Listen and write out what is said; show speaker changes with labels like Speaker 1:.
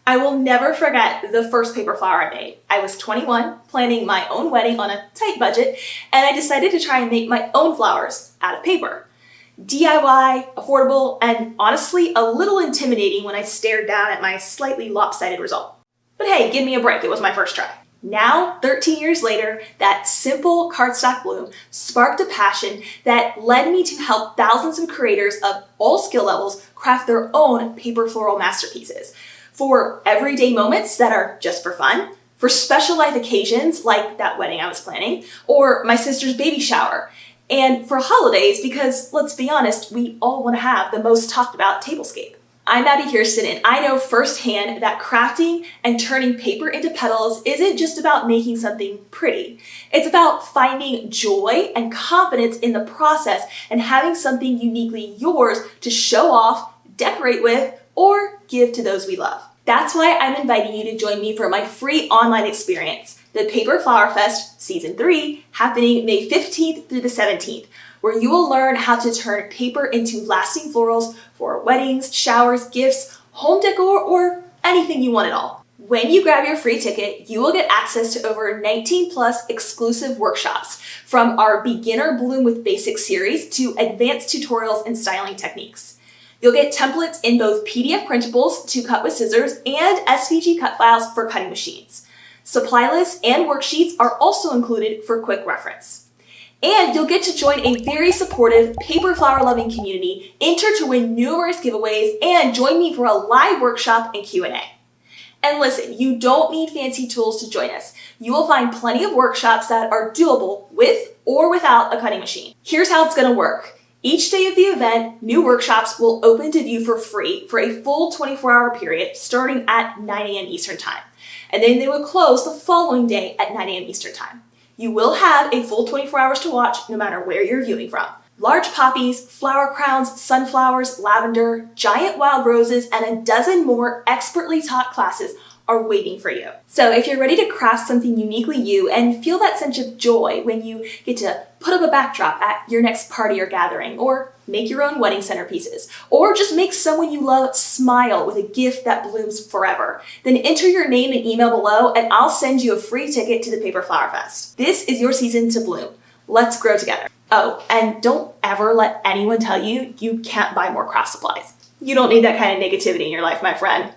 Speaker 1: I will never forget the first paper flower I made. I was 21, planning my own wedding on a tight budget, and I decided to try and make my own flowers out of paper. DIY, affordable, and honestly a little intimidating when I stared down at my slightly lopsided result. But hey, give me a break, it was my first try. Now, 13 years later, that simple cardstock bloom sparked a passion that led me to help thousands of creators of all skill levels craft their own paper floral masterpieces. For everyday moments that are just for fun, for special life occasions like that wedding I was planning, or my sister's baby shower, and for holidays because, let's be honest, we all want to have the most talked about tablescape. I'm Abby Kirsten, and I know firsthand that crafting and turning paper into petals isn't just about making something pretty. It's about finding joy and confidence in the process and having something uniquely yours to show off, decorate with, or give to those we love. That's why I'm inviting you to join me for my free online experience, the Paper Flowerfest Season 3, happening May 15th through the 17th, where you will learn how to turn paper into lasting florals for weddings, showers, gifts, home decor, or anything you want at all. When you grab your free ticket, you will get access to over 19 plus exclusive workshops, from our Beginner Bloom with Basics series to advanced tutorials and styling techniques. You'll get templates in both PDF printables to cut with scissors and SVG cut files for cutting machines. Supply lists and worksheets are also included for quick reference. And you'll get to join a very supportive paper flower loving community, enter to win numerous giveaways, and join me for a live workshop and Q&A. And listen, you don't need fancy tools to join us. You will find plenty of workshops that are doable with or without a cutting machine. Here's how it's going to work. Each day of the event, new workshops will open to view for free for a full 24-hour period starting at 9 a.m. Eastern Time. And then they will close the following day at 9 a.m. Eastern Time. You will have a full 24 hours to watch no matter where you're viewing from. Large poppies, flower crowns, sunflowers, lavender, giant wild roses, and a dozen more expertly taught classes are waiting for you. So if you're ready to craft something uniquely you and feel that sense of joy when you get to put up a backdrop at your next party or gathering, or make your own wedding centerpieces, or just make someone you love smile with a gift that blooms forever, then enter your name and email below and I'll send you a free ticket to the Paper Flowerfest. This is your season to bloom. Let's grow together. Oh, and don't ever let anyone tell you you can't buy more craft supplies. You don't need that kind of negativity in your life, my friend.